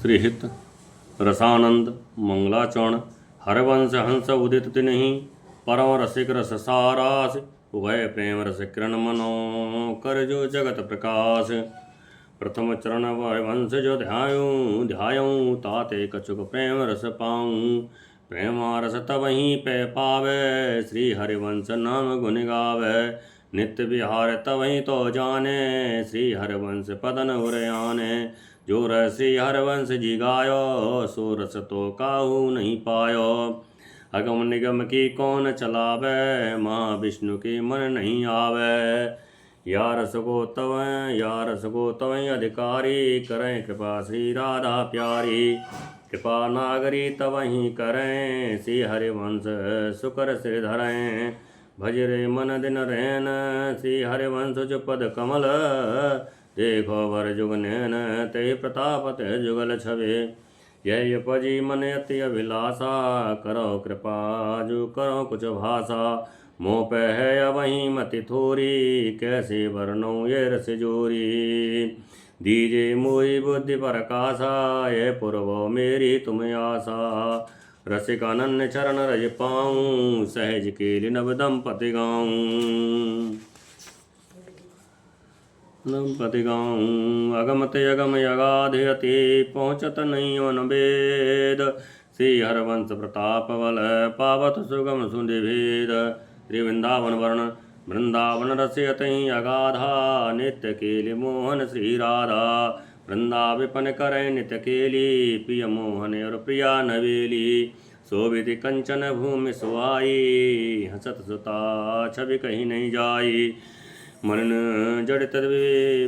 श्रीहित रसानंद मंगलाचरण हरवंश हंस उदित तिन्हि परम रसिक रस सारास उभय प्रेम रस किरण मनो कर जो जगत प्रकाश। प्रथम चरण वंश जो ध्यायूं ताते कछुक प्रेम रस पाऊं। प्रेम रस तब ही पै पावे श्री हरिवंश नाम गुण गावे। नित्य विहार तब ही तो जाने श्री हरिवंश पदन उरयाने। जो रस श्री हरिवंश जी गायो सो रस तो काहू नहीं पायो। अगम निगम की कौन चलावे महाविष्णु के मन नहीं आवे। या रस को तव अधिकारी करें कृपा श्री राधा प्यारी। कृपा नागरी तव ही करें श्री हरिवंश सुकर सिर धरें। भज रे मन दिन रहन श्री हरिवंश जो पद कमल। देखो वर जुग नैन ते प्रताप ते जुगल छवि। यह पजी मन अति अभिलाषा करो कृपा जो करो कुछ भाषा। मोह पे है वही मति थोरी कैसे वर्णो ये रस जोरी। दीजे मोरी बुद्धि प्रकाशा ये पूर्वो मेरी तुम आशा। रसिक अनन्य चरण रज पाऊं सहज केलि नव दंपति गाऊं। दंपति गाऊं अगमत अगम यगाध अति पहुँचत नहीं वन वेद। श्री हरवंश प्रताप बल पावत सुगम सुनिभेद। श्री वृंदावन वर्ण वृंदावन रसियत अगाधा नित्य केलि मोहन श्री राधा। वृंदा विपन करें नित्य केली प्रिय मोहन और प्रिया नवेली। शोभित कंचन भूमि सुहाई हसत सुता छवि कहीं नहीं जाई। मन जड़ित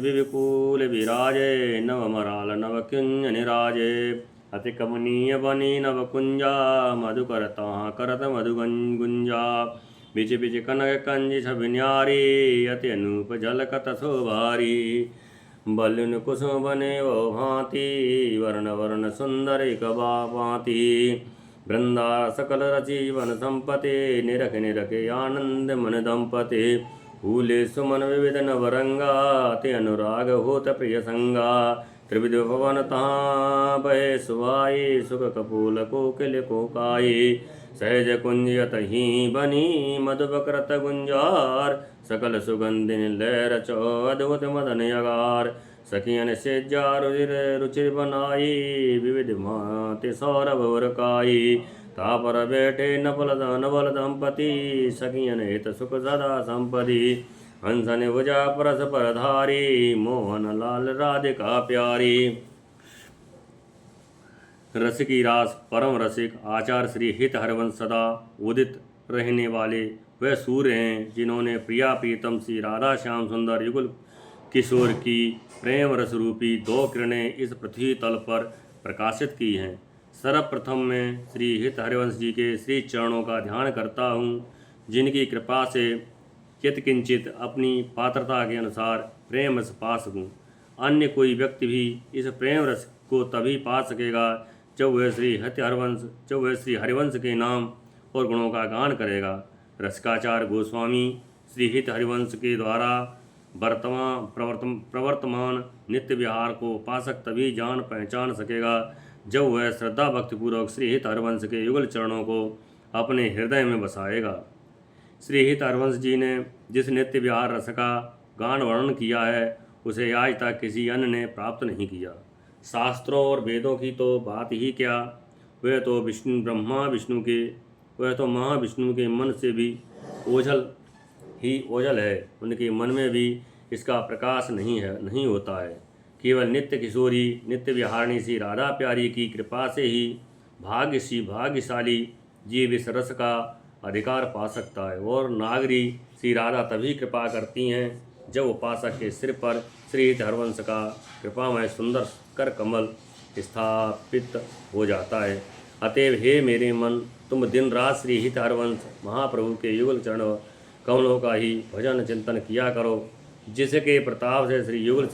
विविकूल विराजे नव मराल नव कुंज निराजे। अति कमनीय बनी नव कुंजा मधुकर तहाँ करत मधुगुंजा। बिच बिच कनक कंज छवि न्यारी अति अनूप झलकत शोभारी। बलिन कुसुम बने वो भांति वर्ण वर्ण सुंदर कबा पाती। वृंदा सकल रची वन संपति निरख निरखे आनंद मन दंपति। फूले सुमन विविध नवरंगा ते अनुराग होत प्रिय संगा। त्रिविध भवन तहाँ बहे सुहाई सुख कपूल कोकिल कोकाई। सहज कुंजयत ही बनी मधुबकृत गुंजार। सकल सुगंधिन लहर चो अद्भुत मदन यगार। सखियन से रुचिर रुचिर बनाई विविध भांति सौरभ उरकाई। तापर बैठे नवल दंपति सखियन हित सुख सदा संपति। हंसन भुजा परस पर धारी मोहन लाल राधिका प्यारी। रसिकी रास परम रसिक आचार्य श्री हित हरिवंश सदा उदित रहने वाले वह सूर्य हैं जिन्होंने प्रिया प्रीतम श्री राधा श्याम सुंदर युगल किशोर की प्रेम रस रूपी दो किरणें इस पृथ्वी तल पर प्रकाशित की हैं। सर्वप्रथम मैं श्री हित हरिवंश जी के श्री चरणों का ध्यान करता हूँ जिनकी कृपा से किंचित अपनी पात्रता के अनुसार प्रेम रस पा सकूँ। अन्य कोई व्यक्ति भी इस प्रेम रस को तभी पा सकेगा जब वह श्री हरिवंश के नाम और गुणों का गान करेगा। रसिकाचार्य गोस्वामी श्री हित हरिवंश के द्वारा प्रवर्तमान नित्य विहार को उपासक तभी जान पहचान सकेगा जब वह श्रद्धा भक्तिपूर्वक श्री हित हरिवंश के युगल चरणों को अपने हृदय में बसाएगा। श्री हित हरिवंश जी ने जिस नित्य विहार रस का गान वर्णन किया है उसे आज तक किसी अन्य ने प्राप्त नहीं किया। शास्त्रों और वेदों की तो बात ही क्या, वह तो महाविष्णु के मन से भी ओझल है। उनके मन में भी इसका प्रकाश नहीं होता है। केवल नित्य किशोरी नित्य विहारिणी सी राधा प्यारी की कृपा से ही भाग्यशाली जीव इस रस का अधिकार पा सकता है। और नागरी श्री राधा तभी कृपा करती हैं जब उपासक के सिर पर श्री हित हरिवंश का कृपामय सुंदर कर कमल स्थापित हो जाता है। अतएव हे मेरे मन, तुम दिन रात श्री हित हरिवंश महाप्रभु के युगल चरण कमलों का ही भजन चिंतन किया करो, जिसके प्रताप से श्री युगल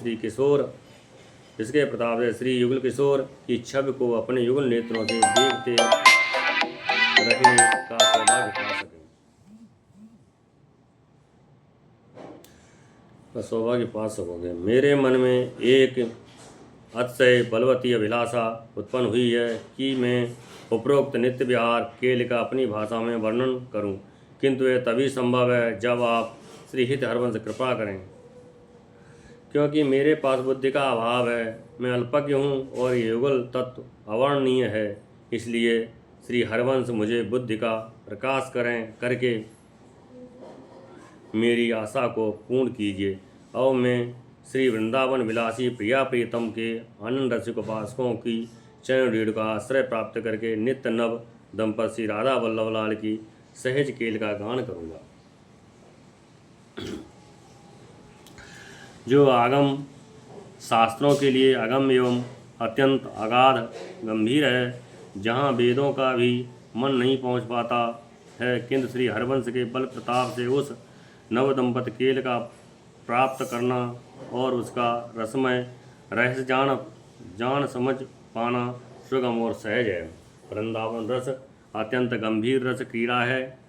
किशोर की छवि को अपने युगल नेत्रों से देखते रखने का सौभाग्य पा सकें। सौभाग्य पा सकोगे। मेरे मन में एक अतिशय बलवती अभिलाषा उत्पन्न हुई है कि मैं उपरोक्त नित्य विहार केल का अपनी भाषा में वर्णन करूं, किंतु यह तभी संभव है जब आप श्री हित हरवंश कृपा करें, क्योंकि मेरे पास बुद्धि का अभाव है। मैं अल्पज्ञ हूँ और ये युगल तत्व अवर्णनीय है। इसलिए श्री हरवंश मुझे बुद्धि का प्रकाश करके मेरी आशा को पूर्ण कीजिए। और मैं श्री वृंदावन विलासी प्रिया प्रियतम के आनंद रसिक उपासकों की चरण रीढ़ का आश्रय प्राप्त करके नित्य नव दंपति श्री राधा वल्लभ लाल की सहज केल का गान करूँगा। जो आगम शास्त्रों के लिए अगम एवं अत्यंत अगाध गंभीर है, जहाँ वेदों का भी मन नहीं पहुँच पाता है, किंतु श्री हरवंश के बल प्रताप से उस नव दंपत केल का प्राप्त करना और उसका रसमय रहस्य जान समझ पाना सुगम और सहज है। वृंदावन रस अत्यंत गंभीर रस क्रीड़ा है,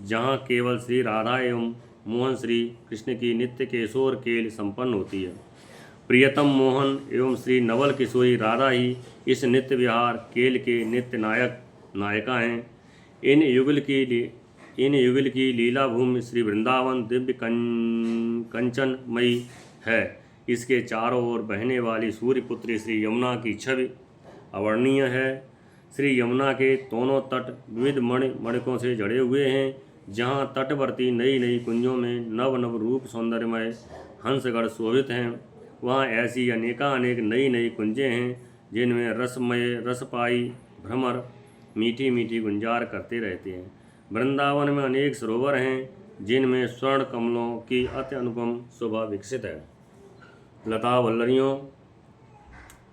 जहाँ केवल श्री राधा एवं मोहन श्री कृष्ण की नित्य केशोर केल संपन्न होती है। प्रियतम मोहन एवं श्री नवल किशोरी राधा ही इस नित्य विहार केल के नित्य नायिका हैं। इन युगल की लीला भूमि श्री वृंदावन दिव्य कंचनमयी है। इसके चारों ओर बहने वाली सूर्यपुत्री श्री यमुना की छवि अवर्णनीय है। श्री यमुना के दोनों तट विविध मणिकों से जड़े हुए हैं, जहाँ तटवर्ती नई नई कुंजों में नव नव रूप सौंदर्यमय हंसगढ़ शोभित हैं, वहाँ ऐसी अनेक नई नई कुंजें हैं जिनमें रसमय रसपाई भ्रमर मीठी मीठी गुंजार करते रहते हैं। वृंदावन में अनेक सरोवर हैं, जिनमें स्वर्ण कमलों की अति अनुपम शोभा विकसित है। लता वल्लरियों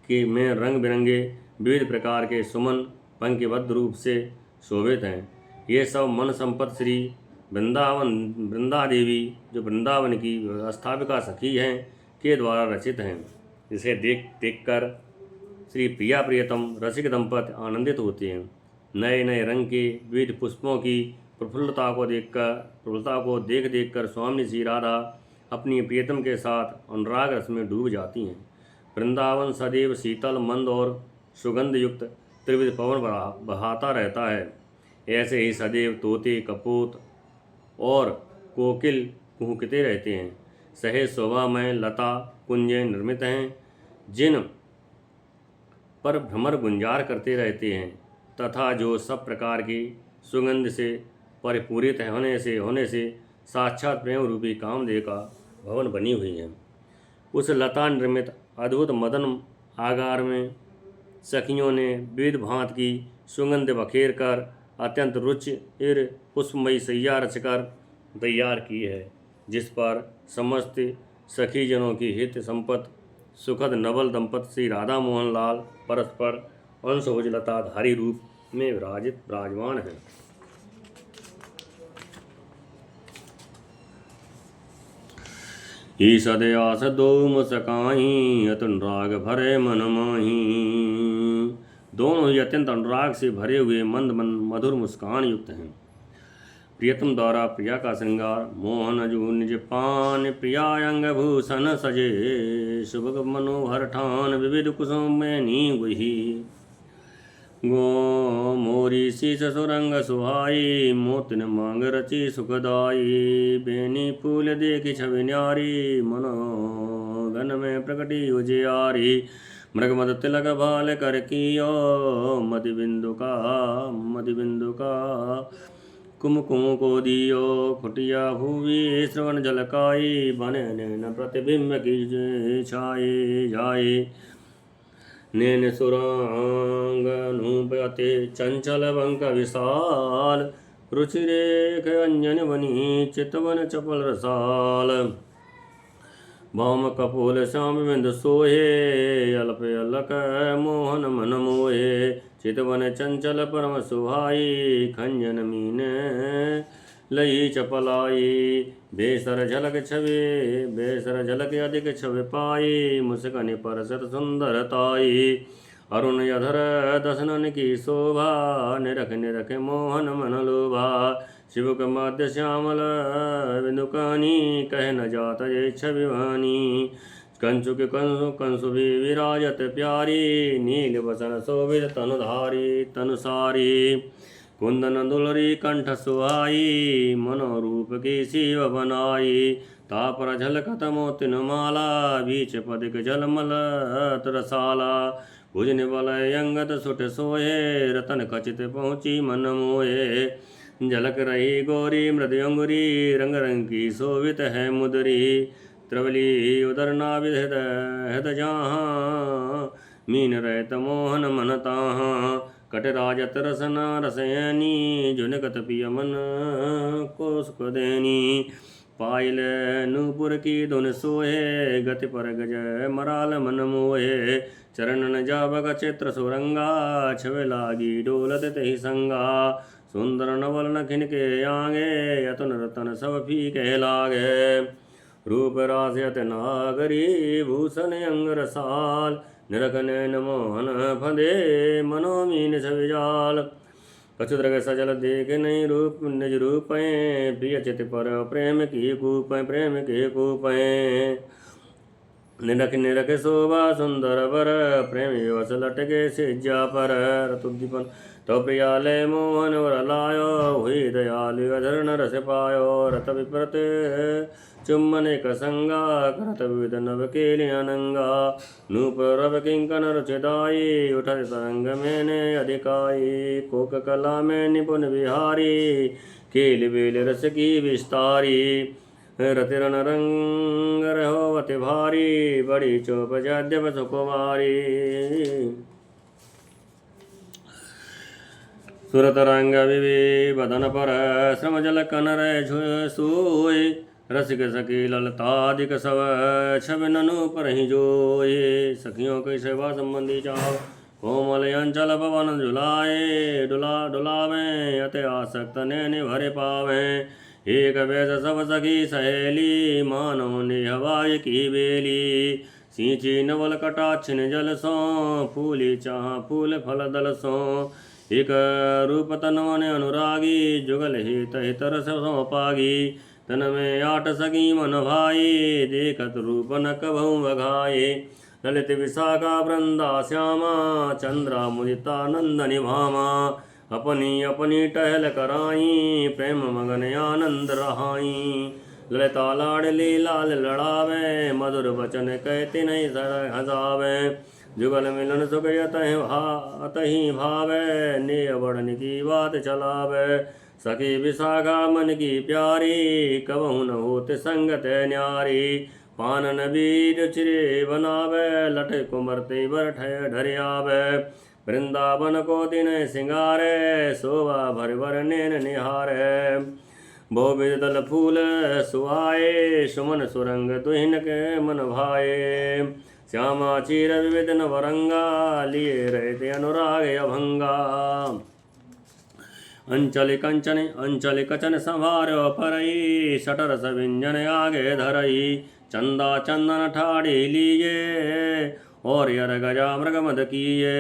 के में रंग बिरंगे विविध प्रकार के सुमन पंक्तिबद्ध रूप से शोभित हैं। ये सब मन संपत श्री वृंदा देवी, जो वृंदावन की व्यवस्थापिका सखी हैं, के द्वारा रचित हैं। इसे देख कर श्री प्रिया प्रियतम रसिक दंपति आनंदित होते हैं। नए नए रंग के विविध पुष्पों की प्रफुल्लता को देख कर स्वामी श्री राधा अपनी प्रियतम के साथ अनुराग रस में डूब जाती हैं। वृंदावन सदैव शीतल मंद और सुगंध युक्त त्रिविध पवन बहाता रहता है। ऐसे ही सदैव तोते कपोत और कोकिल कुहकते रहते हैं। सहेज शोभामय लता कुंजें निर्मित हैं, जिन पर भ्रमर गुंजार करते रहते हैं, तथा जो सब प्रकार की सुगंध से परिपूरित होने से साक्षात प्रेम रूपी कामदेव का भवन बनी हुई है। उस लता निर्मित अद्भुत मदन आगार में सखियों ने विविध भांत की सुगंध बखेर कर अत्यंत रुचिर पुष्पमयी सैया रचकर तैयार की है, जिस पर समस्त सखीजनों की हित संपत सुखद नवल दंपति श्री राधा मोहन लाल परस्पर अंशभुज लताधारी रूप में विराजमान है। ईषदयास दोम सकाही अनुराग भरे मन माही। दोनों ही अत्यंत अनुराग से भरे हुए मंद मधुर मुस्कान युक्त हैं। प्रियतम द्वारा प्रिया का श्रृंगार मोहन जो निज पान प्रियायंग भूषण सजे शुभ मनोहर ठान विविध कुसुम में नी गुही गो मोरी शीस सुरंग सुहाई मोतिन मांग रची सुखदाई बेनी फूल देखी छवि न्यारी मनोगन में प्रकटी उजियारी मृगमद तिलक भाल कर कियो मधि बिंदु का कुमकुम को दियो खुटिया भूवि श्रवण जलकाई बने नैन प्रतिबिंब की छाए जाए नैन सुरांग नूपते चंचल बंक विशाल रुचिरेख अंजन बनी चितवन चपल रसाल भौम कपूल श्याम बिंदु सोहे अल्प अलक मोहन मन मोहे चितवन चंचल परम सुहाई खंजन मीन लई चपलाई बेसर झलक अधिक छवि पाई मुस्कन परसत सुंदरताई अरुण अधर दसनन की शोभा निरख मोहन मन लोभा शिव मध्य श्यामल बिंदुकानी कह न जात ये छविवानी कंसु के कंसु भी विराजत प्यारी, नील वसन शोभित तनुधारी तनुसारी। कुंदन दुलरी कंठ सुहाई, मनोरूप की शिव बनाई। तापर झलकत मोतिन माला, बीच पदिक जलमल तरसाला। भुजन वलय अंगद सुट सोहे, रतन खचित पहुँची मन मोहे। झलक रही गौरी मृद अंगुरी, रंग रंग की शोभित है मुदरी। त्रिवली उदर नाभिद हृद जहाँ, मीन रहत मोहन मन ताहाँ। कट राजत रसना रसयनी, झुनकत पिय मन को सुख देनी। पायल नूपुर की धुन सोहे, गति पर गज मराल मन मोहे। चरणन जाबग चित्र सुरंगा, छवे लागी डोलत तहि संगा। सुंदर नवल नखिन के आगे, यतन रतन सब फीके लागे। रूप रासयत नागरी, भूषण अंग रसाल। निरख नैन मोहन फदे, मनोमीन सविजाल। कछु दृग सजल देख नहीं रूप निज रूपैं, प्रिय चित पर प्रेम की कूपैं प्रेम के कूपैं। निरख निरख शोभा सुंदर वर, प्रेम विवश लटके सिज्जा पर। रतुद्दीपन तो प्रियालय मोहन वर लायो, हुई दयालु अधर नर से पायो। रत विप्रत चुम्बन एक संगा, करत विविध नव केलि अनंगा। नूप रव किंकन रुचिदाई, उठत तरंग मैंने अधिकाई। कोक कला में निपुण बिहारी, केल बेल रस की विस्तारी। रतिरन रंग रहो अति भारी, बड़ी चोप जाद्यप सुकुमारी। सुरत रंग विवि बदन पर, श्रम जल कनर सोय। रसिक सखी ललतादिक सब, छवि ननु पर ही जोए। सखियों की सेवा संबंधी चाव, कोमल अंचल पवन झुलाए। डुलावे अति आसक्त नैन भरे पावे। एक वैस सब सखी सहेली, मानो निहवाय की बेली। सींची नवल कटाक्षिन जल सो, फूली चाह फूल फल दल सो। एक रूप तन मन अनुरागी, जुगल हित हित रस सो पागी। तन में आठ सखी मन भाई, देखत रूप न कभू बघाए। ललित विशाखा वृंदा श्यामा, चंद्रा मुदिता नंदनि भामा। अपनी अपनी टहल कराई, प्रेम मगन आनंद रहाई। ललिता लाडली लाल लड़ावे, मधुर वचन कहते नहीं सर हसावे। जुगल मिलन सुख अतहि भावे, ने बढ़न की बात चलावे। सखी विशाखा मन की प्यारी, कबहु न होत संगत न्यारी। पानन बीज चिरे बनावे, लठ कुमरते बर ढरियावे। वृंदावन को दिन सिंगारे, शोभा भर भर नैन निहारे। बहुविध दल फूल सुहाए, सुमन सुरंग दुहिन के मन भाए। श्यामा चीर विविध नवरंगा, लिए रहते अनुराग अभंगा। अंचल कचन संभारो परई, सटर सविंजन आगे धरई। चंदा चंदन ठाड़ी लीजे, और यर गजा मृग मद किए।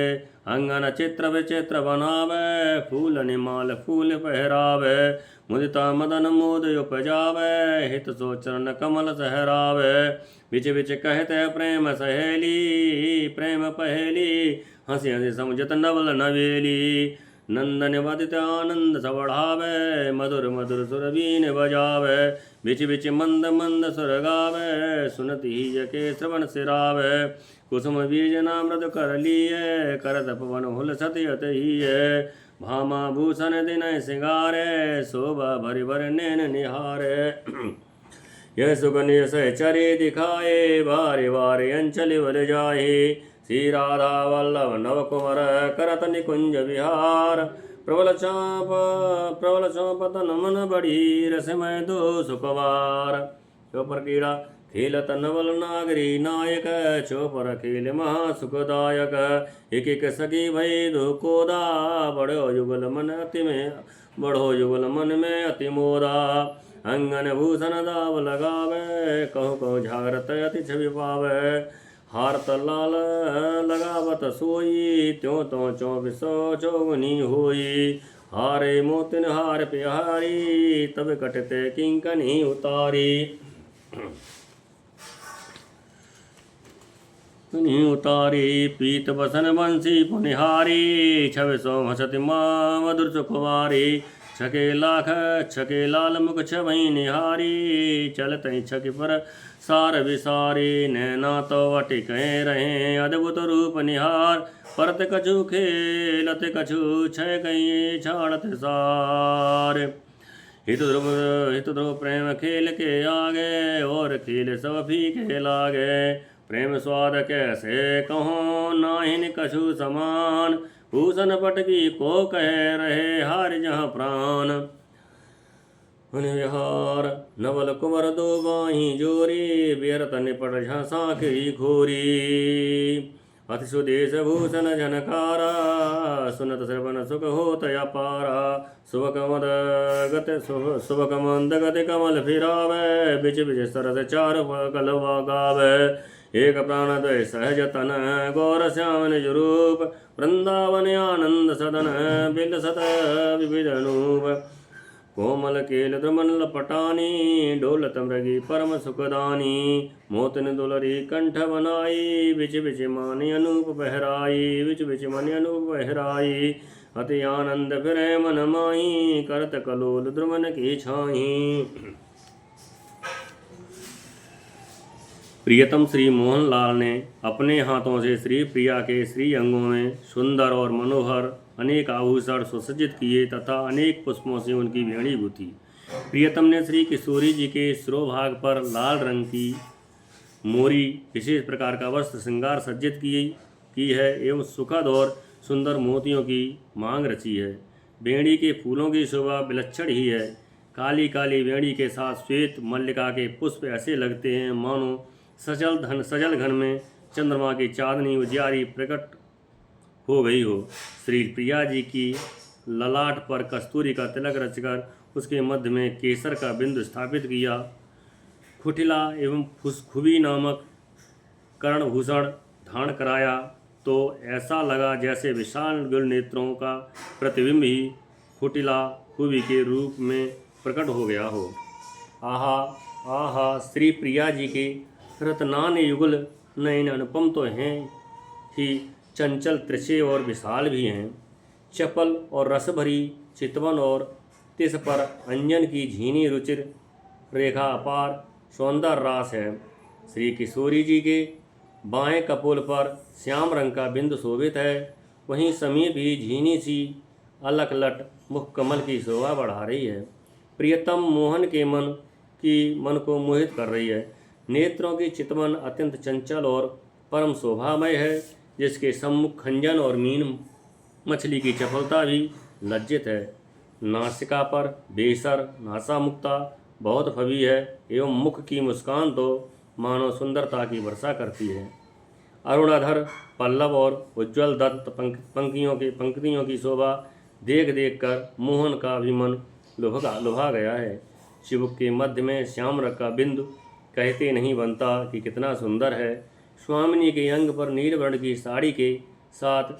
अंगन चित्र विचित्र बनावे, फूल निमाल फूल पहरावे। मुदिता मदन मोद उपजावे, हित सोचरण कमल सहरावे। बिच बिच कहते प्रेम सहेली, प्रेम पहेली। हंसी हंसी समझत नवल नवेली। नंदन वदित आनंद सबढ़ावे, मधुर मधुर सुर बीन बजावे। बिच बिच मंद मंद सुर गावे, सुनती जके श्रवण सिरावे। कुसुम बीज नामृत कर लिए, करत पवन हुल सतयत ही। भामा भूषण दिन सिंगारे, शोभा भरि भर नैन निहारे। यह सुगनि सहचरी दिखाए, बारे बारे अंचल वर जाए। श्री राधा वल्लभ नव कुंवर, करत निकुंज विहार। प्रबल चाप तन मन बड़ी, रसमय दो सुखवार। चौपर कीड़ा खेलत नवल नागरी नायक, चौपर खेल महासुखदायक। एक एक सखी भई दुकोदा, बढ़ो युगल मन में अति मोदा। अंगन भूषण दाव लगावे, कहु कहु झागरत अति छवि पावे। हारत लाल लगावत सोई, त्यों त्यों 2400 चौगुनी होई। हारे मोतिन हार पिहारी, तब कटते किंकनी उतारी। पुनि उतारी पीत बसन बंसी पुनिहारी छवि सो हसति माँ मधुर सुखवारी छके लाख छके लाल मुख छवि निहारी चलत छक पर सार विसारी नैना तो वटिक रहे अद्भुत रूप निहार परत कछु खेलत कछु छय गई छाड़त सार हित ध्रुव प्रेम खेल के आगे और खेल सब फीके लागे प्रेम स्वाद कैसे कहो नाहिन कछु समान भूषण पटकी को कह रहे हार जहाँ प्राण विहार नवल कुंवर दो बाही जोरी बेरत निपट झांसा की खोरी अति सुदेश भूषण जनकारा सुनत श्रवण सुख होत अपारा शुभकमंद गति कमल फिरावे बिच बिच सरस चार कलवा गावे एक प्राण द्वय सहज तन गौर श्याम निज रूप वृंदावन आनंद सदन बिल सत विविध अनूप कोमल केल द्रुमन लपटानी डोलत मृगी परम सुखदानी मोतन दुलरी कंठ बनाई बिच बिच मानी अनूप बहराई बिच बिच मानी अनूप बहराई अति आनंद फिरे मन माही करत कलोल द्रुमन की छाई। प्रियतम श्री मोहनलाल ने अपने हाथों से श्री प्रिया के श्री अंगों में सुंदर और मनोहर अनेक आभूषण सुसज्जित किए तथा अनेक पुष्पों से उनकी बेड़ी गुथी। प्रियतम ने श्री किशोरी जी के शिरोभाग पर लाल रंग की मोरी विशेष प्रकार का वस्त्र श्रृंगार सज्जित की है एवं सुखद और सुंदर मोतियों की मांग रची है। बेड़ी के फूलों की शोभा विलक्षण ही है। काली काली बेड़ी के साथ श्वेत मल्लिका के पुष्प ऐसे लगते हैं मानो सजल घन में चंद्रमा की चांदनी उजियारी प्रकट हो गई हो। श्री प्रिया जी की ललाट पर कस्तूरी का तिलक रचकर उसके मध्य में केसर का बिंदु स्थापित किया। खुटिला एवं फुसखुबी नामक कर्णभूषण धारण कराया तो ऐसा लगा जैसे विशाल गुल नेत्रों का प्रतिबिंब ही खुटिला खुबी के रूप में प्रकट हो गया हो। आहा आहा श्री प्रिया जी के रत्नान युगल नयन अनुपम तो हैं ही चंचल त्रिशे और विशाल भी हैं। चपल और रस भरी चितवन और तिस पर अंजन की झीनी रुचिर रेखा अपार सौंदर्य रास है। श्री किशोरी जी के बाएं कपोल पर श्याम रंग का बिंदु शोभित है। वहीं समीप ही झीनी सी अलक लट मुख कमल की शोभा बढ़ा रही है। प्रियतम मोहन के मन को मोहित कर रही है। नेत्रों की चितवन अत्यंत चंचल और परम शोभामय है जिसके सम्मुख खंजन और मीन मछली की चपलता भी लज्जित है। नासिका पर बेसर नासा मुक्ता बहुत फबी है एवं मुख की मुस्कान तो मानो सुंदरता की वर्षा करती है। अरुणाधर पल्लव और उज्ज्वल दत्त पंक्तियों की शोभा देख देख कर मोहन का भी मन लुभा गया है। चिबुक के मध्य में श्याम रंग का बिंदु कहते नहीं बनता कि कितना सुंदर है। स्वामिनी के अंग पर नील वर्ण की साड़ी के साथ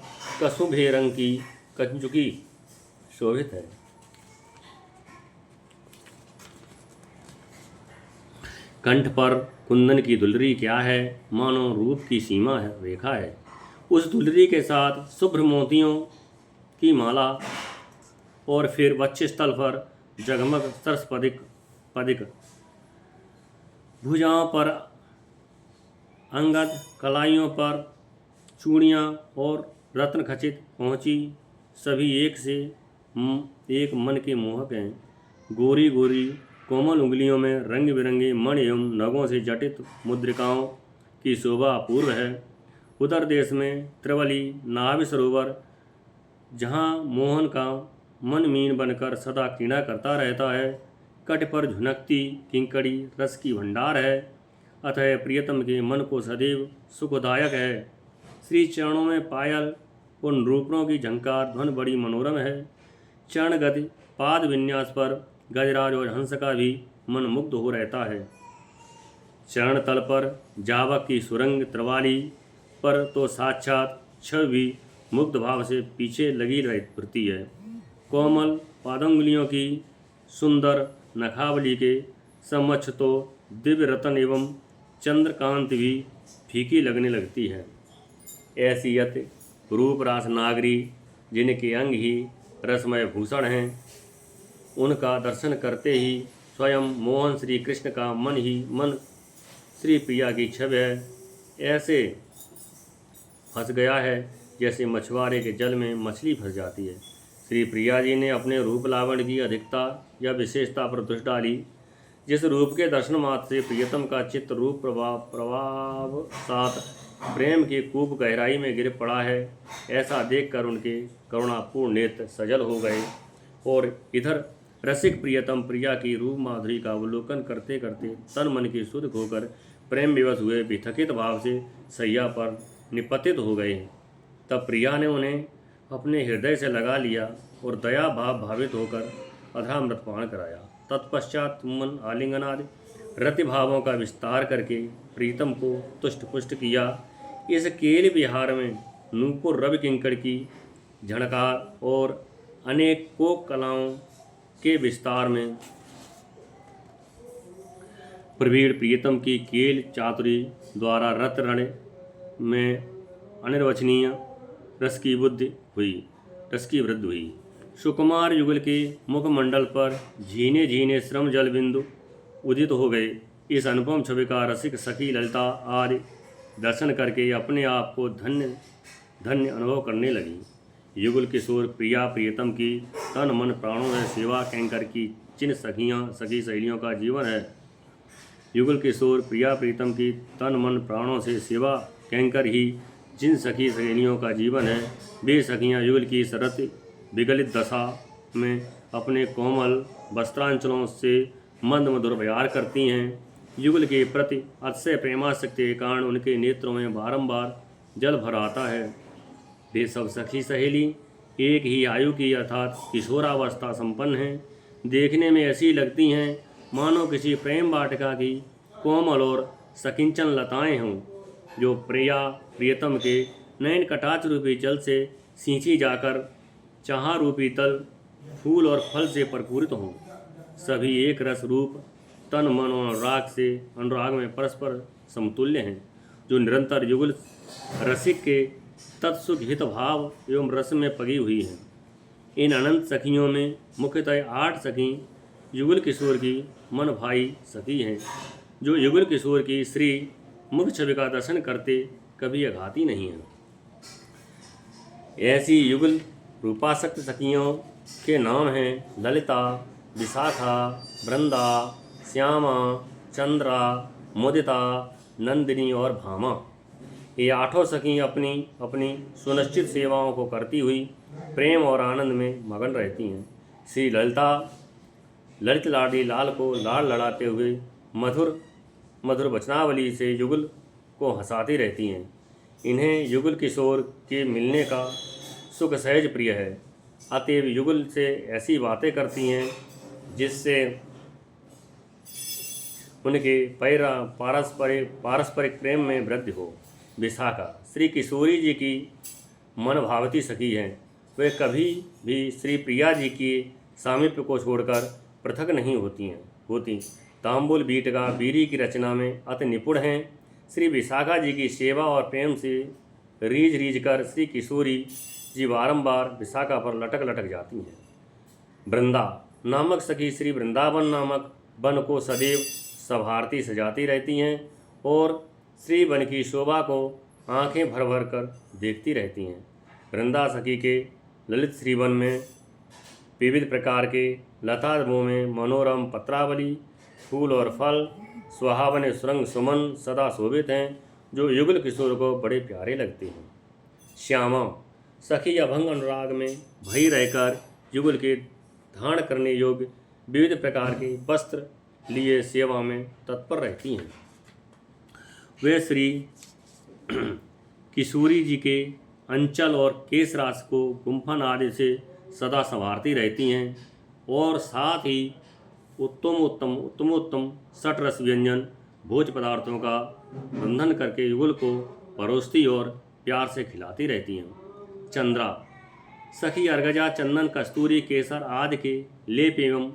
कसुभे रंग की कंचुकी शोभित है। कंठ पर कुंदन की दुलरी क्या है मानो रूप की सीमा है रेखा है। उस दुलरी के साथ शुभ्र मोतियों की माला और फिर वक्षस्थल पर जगमग सरस पदिक भुजाओं पर अंगद कलाइयों पर चूड़ियाँ और रत्न खचित पहुँची सभी एक से एक मन के मोहक हैं। गोरी गोरी कोमल उंगलियों में रंग बिरंगे मणि एवं नगों से जटित मुद्रिकाओं की शोभा अपूर्व है। उत्तर देश में त्रिवली नाभि सरोवर जहाँ मोहन का मन मीन बनकर सदा क्रीड़ा करता रहता है। कट पर झुनकती किंकड़ी रस की भंडार है अतः प्रियतम के मन को सदैव सुखदायक है। श्री चरणों में पायल उन रूपरों की झंकार ध्वन बड़ी मनोरम है। चरण गति पाद विन्यास पर गजराज और हंस का भी मन मुग्ध हो रहता है। चरण तल पर जावक की सुरंग त्रिवाली पर तो साक्षात छवि भी मुग्ध भाव से पीछे लगी रहती है। कोमल पादंगुलियों की सुंदर नखावली के समक्ष तो दिव्य रतन एवं चंद्रकांत भी फीकी लगने लगती है। ऐसी यत रूप रास नागरी जिनके अंग ही रसमय भूषण हैं, उनका दर्शन करते ही स्वयं मोहन श्री कृष्ण का मन ही मन श्री प्रिया की छवि है ऐसे फंस गया है जैसे मछुआरे के जल में मछली फंस जाती है। श्री प्रिया जी ने अपने रूप लावण्य की अधिकता या विशेषता पर दृष्टि डाली। जिस रूप के दर्शन मात्र से प्रियतम का चित्त रूप प्रभाव साथ प्रेम की कूप गहराई में गिर पड़ा है, ऐसा देखकर उनके करुणापूर्ण नेत्र सजल हो गए और इधर रसिक प्रियतम प्रिया की रूप माधुरी का अवलोकन करते करते तन मन की शुद्ध होकर प्रेम विवश हुए विथकित भाव से सैया पर निपतित हो गए। तब प्रिया ने उन्हें अपने हृदय से लगा लिया और दया भाव भावित होकर अधरामृत पान कराया। तत्पश्चात मन आलिंगनादि रति भावों का विस्तार करके प्रीतम को तुष्ट पुष्ट किया। इस केल विहार में नूपुर रवि किंकड़ की झणकार और अनेकों कलाओं के विस्तार में प्रवीण प्रियतम की केल चातुरी द्वारा रत रण में अनिर्वचनीय रस की वृद्धि हुई। सुकुमार युगल के मुखमंडल पर झीने झीने श्रम जल बिंदु उदित हो गए। इस अनुपम छवि का रसिक सखी ललिता आदि दर्शन करके अपने आप को धन्य धन्य अनुभव करने लगी। युगल किशोर प्रिया प्रियतम की तन मन प्राणों में सेवा कैंकर की जिन सखी सहेलियों का जीवन है। युगल किशोर प्रिया प्रीतम की तन मन प्राणों से सेवा कैंकर ही जिन सखी सहेलियों का जीवन है, वे सखियाँ युगल की शरत विगलित दशा में अपने कोमल वस्त्रांचलों से मंद मधुर व्यवहार करती हैं। युगल के प्रति अतिशय प्रेमासक्ति के कारण उनके नेत्रों में बारंबार जल भर आता है। वे सब सखी सहेली एक ही आयु की अर्थात किशोरावस्था संपन्न हैं। देखने में ऐसी लगती हैं मानो किसी प्रेम वाटिका की कोमल और सकिंचन लताएं हों, जो प्रियतम के नयन कटाक्ष रूपी जल से सींची जाकर चाह रूपी तल फूल और फल से प्रपूरित हों। सभी एक रस रूप तन मन और अनुराग में परस्पर समतुल्य हैं, जो निरंतर युगल रसिक के तत्सुख हित भाव एवं रस में पगी हुई हैं। इन अनंत सखियों में मुख्यतः 8 सखी युगल किशोर की मन भाई सखी हैं, जो युगल किशोर की श्री मुख छवि का दर्शन करते कभी अघाती नहीं हैं। ऐसी युगल रूपासक्त सखियों के नाम हैं ललिता, विशाखा, वृंदा, श्यामा, चंद्रा, मुदिता, नंदिनी और भामा। ये 8 सखी अपनी अपनी सुनिश्चित सेवाओं को करती हुई प्रेम और आनंद में मगन रहती हैं। श्री ललित लाडी लाल को लाड़ लड़ाते हुए मधुर मधुर वचनावली से युगल को हंसाती रहती हैं। इन्हें युगल किशोर के मिलने का सुख सहज प्रिय है, अतएव युगल से ऐसी बातें करती हैं जिससे उनके पारस्परिक प्रेम में वृद्धि हो। विशाखा श्री किशोरी जी की मन भावती सखी हैं। वे कभी भी श्री प्रिया जी के सामीप्य को छोड़कर पृथक नहीं होती। तांबुल बीटका बीरी की रचना में अति निपुण हैं। श्री विशाखा जी की सेवा और प्रेम से रीझ कर श्री किशोरी जी बारंबार विशाखा पर लटक जाती हैं। वृंदा नामक सखी श्री वृंदावन नामक वन को सदैव सभारती सजाती रहती हैं और श्री वन की शोभा को आंखें भर कर देखती रहती हैं। वृंदा सखी के ललित श्रीवन में विविध प्रकार के लतादमों में मनोरम पत्रावली, फूल और फल, सुहावने सुरंग सुमन सदा शोभित हैं, जो युगल किशोर को बड़े प्यारे लगते हैं। श्यामा सखी अभंग अनुराग में भई रहकर युगल के धारण करने योग्य विविध प्रकार के वस्त्र लिए सेवा में तत्पर रहती हैं। वे श्री किशोरी जी के अंचल और केशराश को गुम्फन आदि से सदा संवारती रहती हैं और साथ ही उत्तमोत्तम सटरस व्यंजन भोज पदार्थों का रंधन करके युगल को परोसती और प्यार से खिलाती रहती हैं। चंद्रा सखी अर्गजा चंदन कस्तूरी केसर आदि के लेप एवं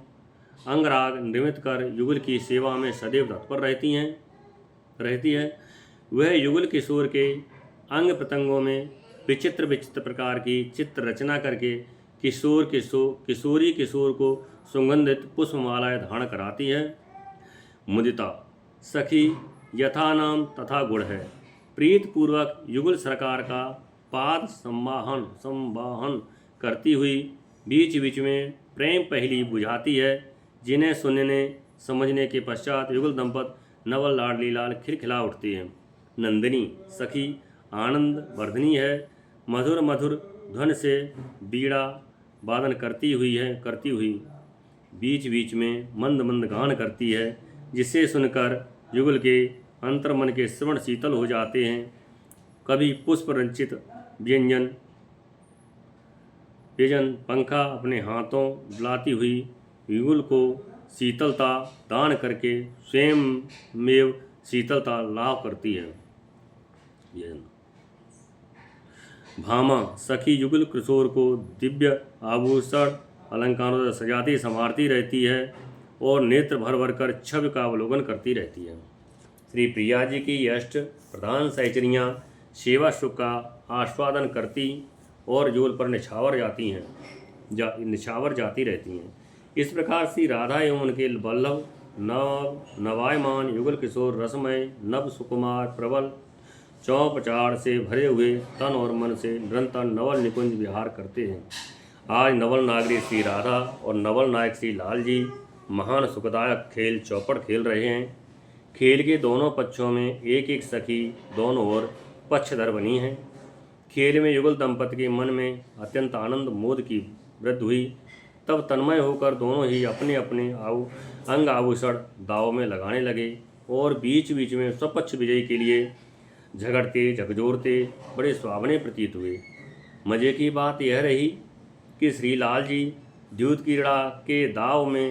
अंगराग निर्मित कर युगल की सेवा में सदैव तत्पर रहती है। वह युगल किशोर के अंग प्रत्यंगों में विचित्र विचित्र प्रकार की चित्र रचना करके किशोरी किशोर को सुगंधित पुष्पमालाएं धारण कराती है। मुदिता सखी यथा नाम तथा गुण है। प्रीत पूर्वक युगल सरकार का पाद संवाहन करती हुई बीच बीच में प्रेम पहली बुझाती है, जिन्हें सुनने समझने के पश्चात युगल दंपत नवल लाडली लाल खिलखिला उठती है। नंदिनी सखी आनंद वर्धनी है। मधुर मधुर ध्वन से बीड़ा वादन करती हुई बीच बीच में मंद मंद गान करती है, जिसे सुनकर युगल के अंतर्मन के श्रवण शीतल हो जाते हैं। कभी पुष्प रंचित व्यंजन पंखा अपने हाथों बुलाती हुई युगल को शीतलता दान करके स्वयं में शीतलता लाभ करती है। भामा सखी युगल किशोर को दिव्य आभूषण अलंकारों से सजाती संवारती रहती है और नेत्र भर भर कर छवि का अवलोकन करती रहती है। श्री प्रिया जी की अष्ट प्रधान सहचरियाँ सेवा सुख का आस्वादन करती और जोल पर निछावर जाती रहती हैं। इस प्रकार श्री राधा एवं उनके वल्लभ नवायमान युगल किशोर रसमय नव सुकुमार प्रबल चौपचार से भरे हुए तन और मन से निरंतर नवल निकुंज विहार करते हैं। आज नवल नागरी श्री राधा और नवल नायक श्री लाल जी महान सुखदायक खेल चौपड़ खेल रहे हैं। खेल के दोनों पक्षों में एक एक सखी दोनों ओर पक्षधर बनी है। खेल में युगल दंपति के मन में अत्यंत आनंद मोद की वृद्धि हुई। तब तन्मय होकर दोनों ही अपने अपने अंग आभूषण दाव में लगाने लगे और बीच बीच में स्वपक्ष विजय के लिए झगड़ते झकझोरते बड़े सुहावने प्रतीत हुए। मजे की बात यह रही कि श्री लाल जी द्यूत क्रीड़ा के दाव में